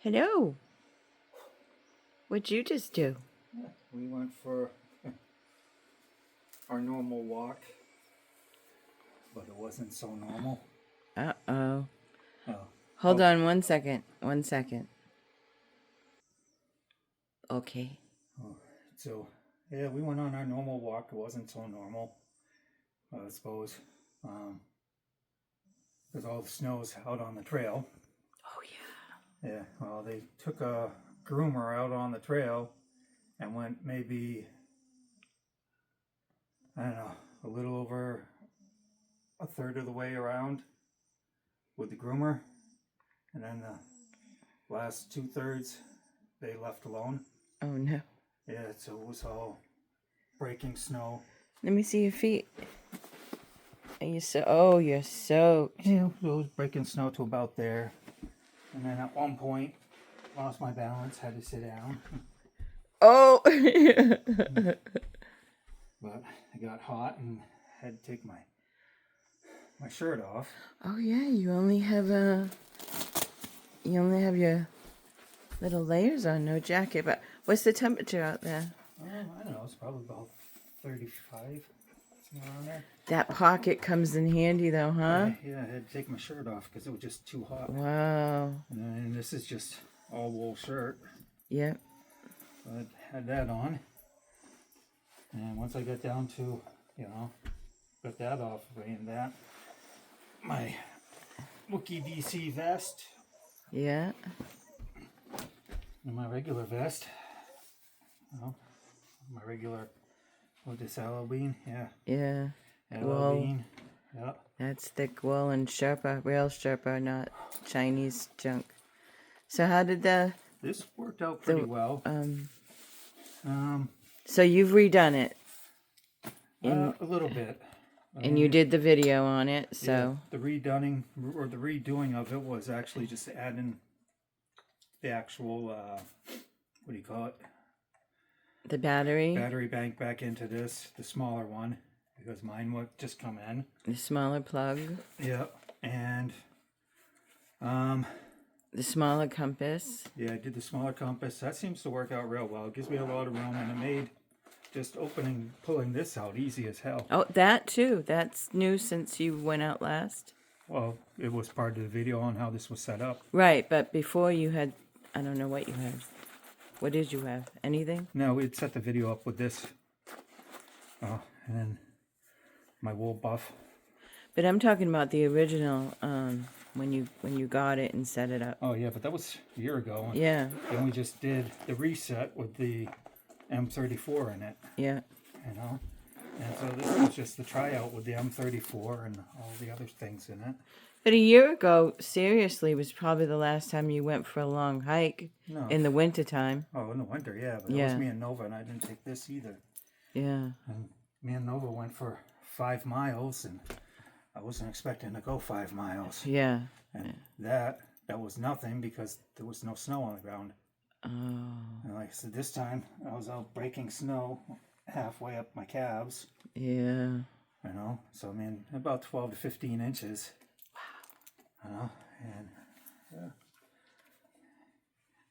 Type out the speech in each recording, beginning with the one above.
Hello. What'd you just do? Yeah, we went for our normal walk, but it wasn't so normal. Uh-oh. Oh. Hold on 1 second. 1 second. Okay. Oh. So, yeah, we went on our normal walk. It wasn't so normal, I suppose, because all the snow's out on the trail. Oh, yeah. Yeah, well, they took a groomer out on the trail and went maybe, I don't know, a little over a third of the way around with the groomer, and then the last 2/3 they left alone. Oh, no. Yeah, so it was all breaking snow. Let me see your feet. Are you so... Oh, you're soaked. Yeah, it was breaking snow to about there. And then at one point, lost my balance, had to sit down. Oh! But I got hot and had to take my shirt off. Oh, yeah, you only have your little layers on, no jacket. But what's the temperature out there? I don't know, it's probably about 35, somewhere around there. That pocket comes in handy, though, huh? Yeah, I had to take my shirt off because it was just too hot. Wow. And this is just all wool shirt. Yep. So I had that on. And once I got down to, got that off of me and that, my Wooki.D.C vest. Yeah. And my regular vest. My regular, this aaawee, yeah. Yeah. Aaawee, yeah. That's thick wool and Sherpa, real Sherpa, not Chinese junk. So how did This worked out pretty well. So you've redone it. A little bit. And you did the video on it, so. Yeah, the redoing of it was actually just adding the actual, what do you call it? The battery? Battery bank back into this, the smaller one, because mine would just come in. The smaller plug? Yeah, and the smaller compass? Yeah, I did the smaller compass. That seems to work out real well. It gives me a lot of room, and it made just pulling this out easy as hell. Oh, that too. That's new since you went out last? Well, it was part of the video on how this was set up. Right, but before you had, I don't know what you had. What did you have? Anything? No, we'd set the video up with this. And then my wool buff. But I'm talking about the original, when you got it and set it up. Oh yeah, but that was a year ago. Yeah. Then we just did the reset with the M34 in it. Yeah. And so this was just the tryout with the M34 and all the other things in it. But a year ago, seriously, was probably the last time you went for a long hike in the wintertime. Oh, in the winter, yeah. But it was me and Nova, and I didn't take this either. Yeah. And me and Nova went for 5 miles, and I wasn't expecting to go 5 miles. Yeah. And that was nothing because there was no snow on the ground. Oh. And like I said, this time I was out breaking snow halfway up my calves. Yeah. So I mean, about 12 to 15 inches. Wow. And yeah,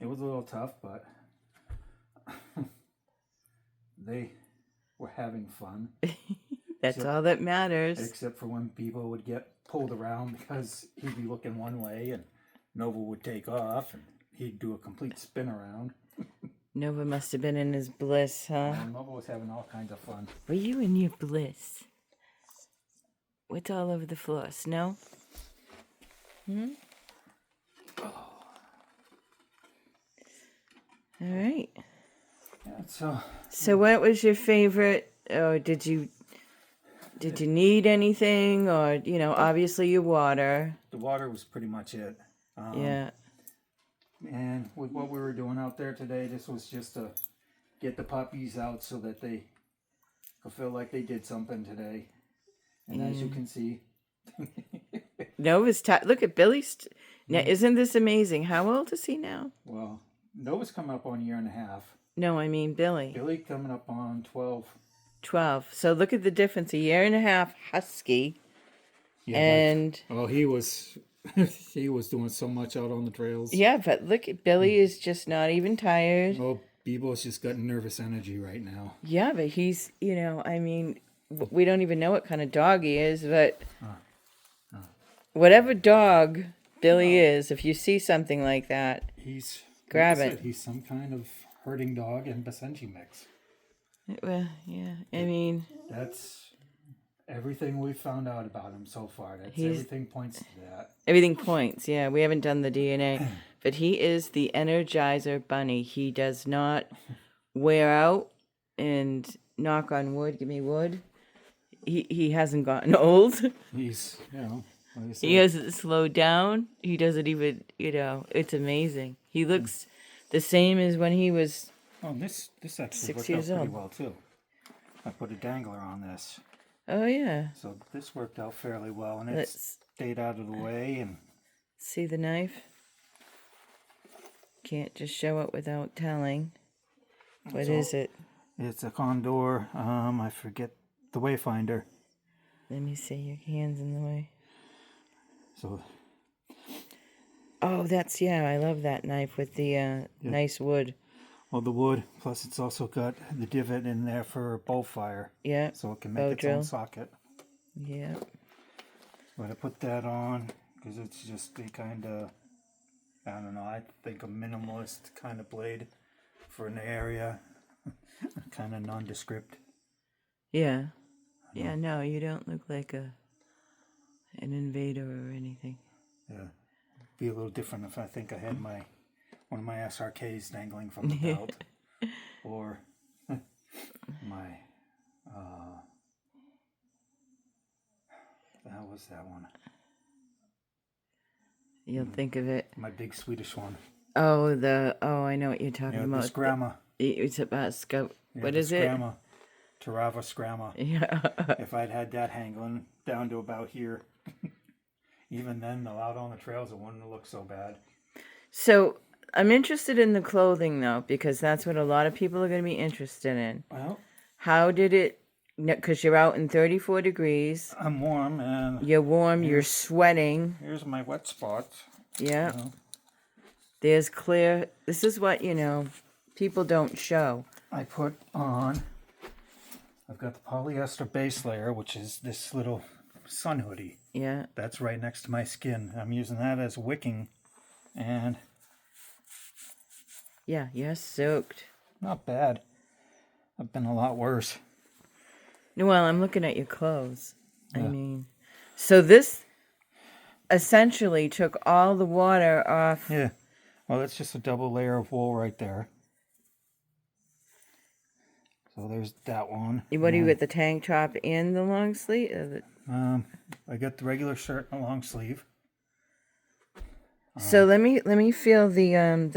it was a little tough, but they were having fun. That's all that matters. Except for when people would get pulled around because he'd be looking one way and Nova would take off and he'd do a complete spin around. Nova must have been in his bliss, huh? And Nova was having all kinds of fun. Were you in your bliss? What's all over the floor? Snow? Oh. All right. Yeah, so what was your favorite, or did you need anything, or, obviously your water? The water was pretty much it. Yeah. And with what we were doing out there today, this was just to get the puppies out so that they could feel like they did something today. And as you can see... Nova's look at Billy's... Now, isn't this amazing? How old is he now? Well, Nova's coming up on 1.5 years. No, I mean Billy. Billy coming up on 12. 12. So look at the difference. 1.5 years husky. Yeah, and... Well, he was He was doing so much out on the trails. Yeah, but look, Billy is just not even tired. Oh, Bebo's just got nervous energy right now. Yeah, but he's, I mean, we don't even know what kind of dog he is, but whatever dog Billy is, if you see something like that, He's grab like I it. said, he's some kind of herding dog and Basenji mix. Well, yeah, I mean, That's everything we've found out about him so far. That's He's- everything points to that. everything points. Yeah, we haven't done the DNA, but he is the Energizer Bunny. He does not wear out, and knock on wood, give me wood. He hasn't gotten old. He's like I said, He hasn't slowed down. He doesn't even, it's amazing. He looks the same as when he was. oh, this actually 6 worked years out pretty old. well too. I put a dangler on this, Oh yeah. so this worked out fairly well, and it Let's stayed out of the way. And see the knife. Can't just show it without telling. What is it? it's a Condor. I forget the Wayfinder. Let me see. Your hand's in the way. So Oh, I love that knife with the nice wood. well, the wood. Plus, it's also got the divot in there for bow fire, Yeah. so it can Bow make its drill. own socket. Yeah. But I put that on because it's just a kind of, I don't know, I think a minimalist kind of blade for an area, kind of nondescript. Yeah. Yeah, no, you don't look like an invader or anything. Yeah, be a little different if I think I had one of my SRKs dangling from the belt, or my how was that one? You'll think of it. My big Swedish one. Oh, I know what you're talking Yeah, the about. Scramma. It's about scout. Yeah, What the is it? Scramma. Tarava Scramma. Yeah. If I'd had that hanging down to about here, even then, out on the trails, it wouldn't look so bad. So I'm interested in the clothing though, because that's what a lot of people are going to be interested in. Well, How did it? Because you're out in 34 degrees. I'm warm, and You're warm. You're sweating. here's my wet spots. Yeah. You know. There's clear. This is what people don't show. I put on, I've got the polyester base layer, which is this little sun hoodie. Yeah. That's right next to my skin. I'm using that as wicking, and Yeah. You're soaked. not bad. I've been a lot worse. Well, I'm looking at your clothes. I Yeah. mean, so this essentially took all the water off. Yeah. Well, that's just a double layer of wool right there. So there's that one. What do you get? The tank top and the long sleeve? I got the regular shirt and a long sleeve. So let me feel the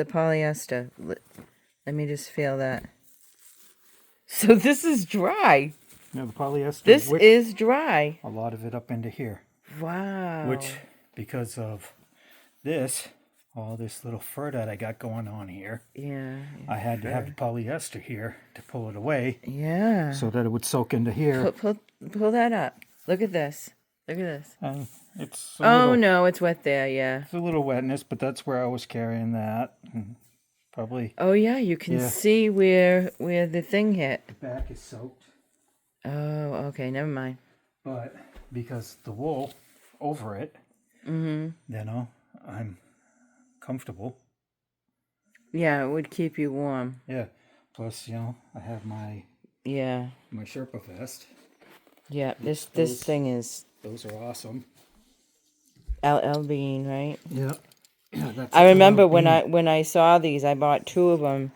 polyester. Let me just feel that. So this is dry. You know, the polyester. This wick is dry. a lot of it up into here, Wow. which because of this, all this little fur that I got going on here, Yeah. I had to have the polyester here to pull it away Yeah. so that it would soak into here. Pull that up. Look at this. Look at this. And it's Oh no, it's wet there. Yeah. it's a little wetness, but that's where I was carrying that. And probably Oh yeah, you can Yeah. see where the thing hit. the back is soaked. Oh, okay. Never mind. But because the wool over it, you know, I'm comfortable. Yeah, it would keep you warm. Yeah. Plus, you know, I have my Yeah. Sherpa vest. Yeah. This Those- thing is Those are awesome. LL Bean, right? Yeah. That's I remember when I saw these, I bought 2 of them,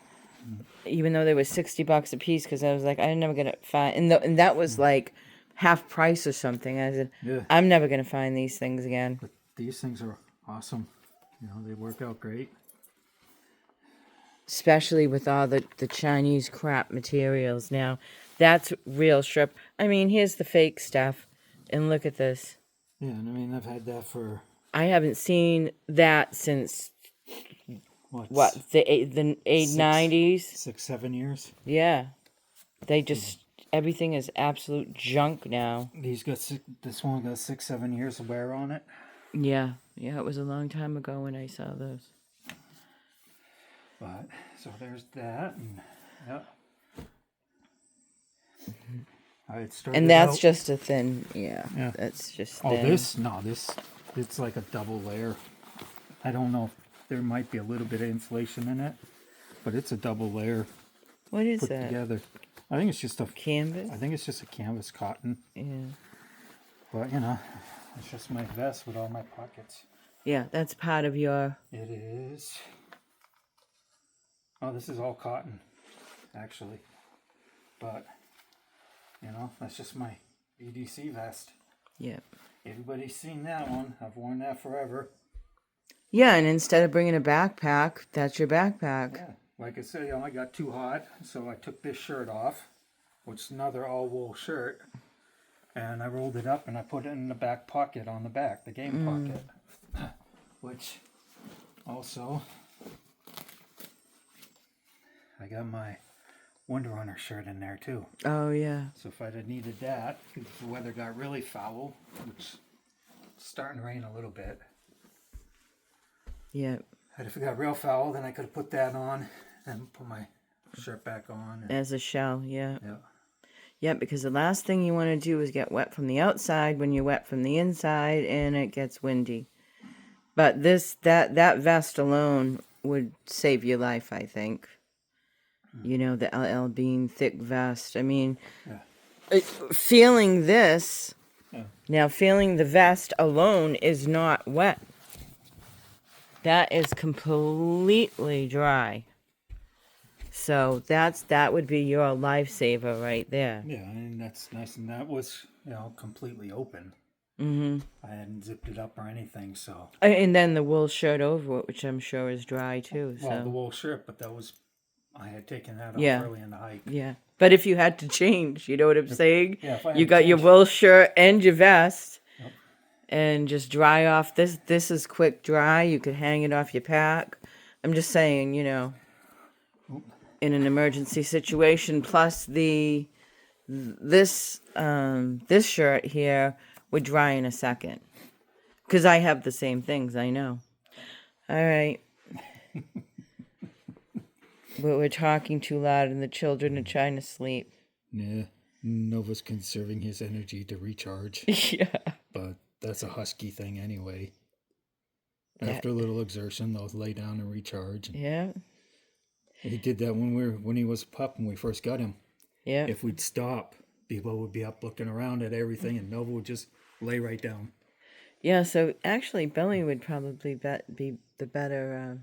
even though they were $60 a piece, because I was like, I'm never gonna find, and that was like half price or something. I said, Yeah. I'm never gonna find these things again. But these things are awesome. You know, they work out great. Especially with all the Chinese crap materials now. That's real strip. I mean, here's the fake stuff, and look at this. Yeah, and I mean, I've had that for I haven't seen that since what the 90s. 6, 7 years. Yeah, they just everything is absolute junk now. This one got 6, 7 years of wear on it. Yeah. Yeah, it was a long time ago when I saw those. But, so there's that, and, yeah. I started And that's out, just a thin, yeah. Yeah. That's just oh, thin. this, it's like a double layer. I don't know, there might be a little bit of insulation in it, but it's a double layer What is put that? together. I think it's just a Canvas? I think it's just a canvas cotton, Yeah. but you know, it's just my vest with all my pockets. Yeah, that's part of your... It is. Oh, this is all cotton, actually. But, you know, that's just my W.E.D.C vest. Yeah. Everybody's seen that one. I've worn that forever. Yeah, and instead of bringing a backpack, that's your backpack. Yeah. Like I said, you know, I got too hot, so I took this shirt off, which is another all-wool shirt, and I rolled it up and I put it in the back pocket on the back, the game pocket. Which, also, I got my Wonder Runner shirt in there too. Oh, yeah. So if I'd have needed that, if the weather got really foul, which is starting to rain a little bit, Yeah. and if it got real foul, then I could have put that on and put my shirt back on. And, As a shell, yeah. yeah. Yeah, because the last thing you want to do is get wet from the outside when you're wet from the inside and it gets windy. But that vest alone would save your life, I think. You know, the LL Bean thick vest. I mean, Yeah. feeling this, Yeah. now feeling the vest alone is not wet. That is completely dry. So that would be your lifesaver right there. Yeah, and that's nice. And that was, you know, completely open. Mm-hmm. I hadn't zipped it up or anything, so. And then the wool shirt over it, which I'm sure is dry too. Well, the So wool shirt, but that was, I had taken that off Yeah. early in the hike. yeah, but if you had to change, you know what I'm saying? Yeah, if I had You to got your change- wool shirt and your vest, Yep. and just dry off. This is quick dry. You could hang it off your pack. I'm just saying, you know, in an emergency situation. Plus this shirt here would dry in a second. Because I have the same things, I know. All right. But we're talking too loud and the children are trying to sleep. Yeah, Nova's conserving his energy to recharge, Yeah. but that's a husky thing anyway. Yeah. After a little exertion, they'll lay down and recharge. Yeah. He did that when he was a pup when we first got him. Yeah. If we'd stop, people would be up looking around at everything, and Nova would just lay right down. Yeah, so actually Billy would probably be the better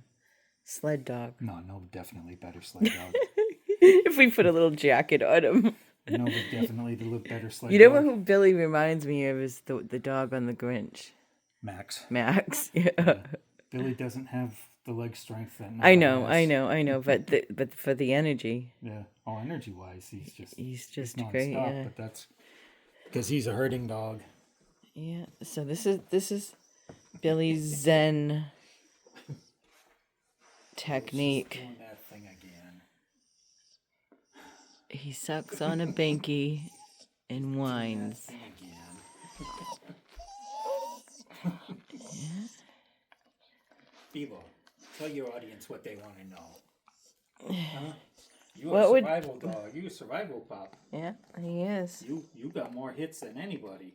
sled dog. No, definitely better sled dog. If we put a little jacket on him. Nova definitely the better sled You know dog. who Billy reminds me of is the dog on the Grinch. Max. Max. Yeah. Yeah. Billy doesn't have the leg strength that Nova I know, has. but for the energy. Yeah. Oh, energy wise, he's just nonstop, great, yeah. but that's because he's a herding dog. Yeah. So this is Billy's Zen technique. Doing that thing again. He sucks on a binky and whines. Thing again. Bevo, tell your audience what they want to know. Huh? You're What a would- survival dog. You're a survival pup. Yeah, he is. You got more hits than anybody.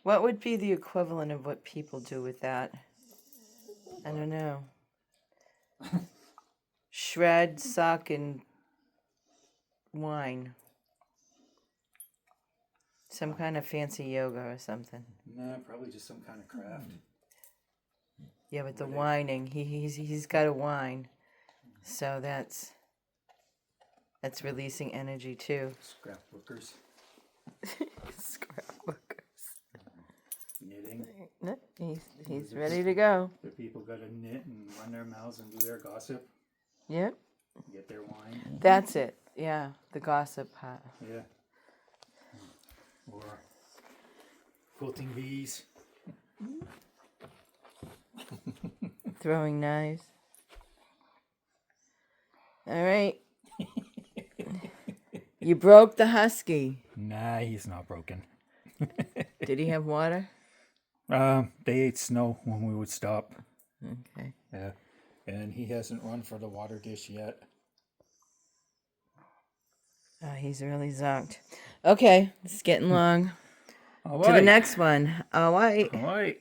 What would be the equivalent of what people do with that? I don't know. Shred, suck, and whine. Some kind of fancy yoga or something. Nah, probably just some kind of craft. Yeah, but the whining, he's got a whine, so that's releasing energy too. Scrapbookers. Scrapbookers. Knitting. No, he's ready to go. The people got to knit and run their mouths and do their gossip. Yep, Get their wine. that's it. Yeah, the gossip part. Yeah. Or quilting bees. Throwing knives. All right. You broke the husky. Nah, he's not broken. Did he have water? They ate snow when we would stop. Okay. Yeah. And he hasn't run for the water dish yet. Oh, he's really zonked. Okay, it's getting long. All To the right. next one. All right. All right.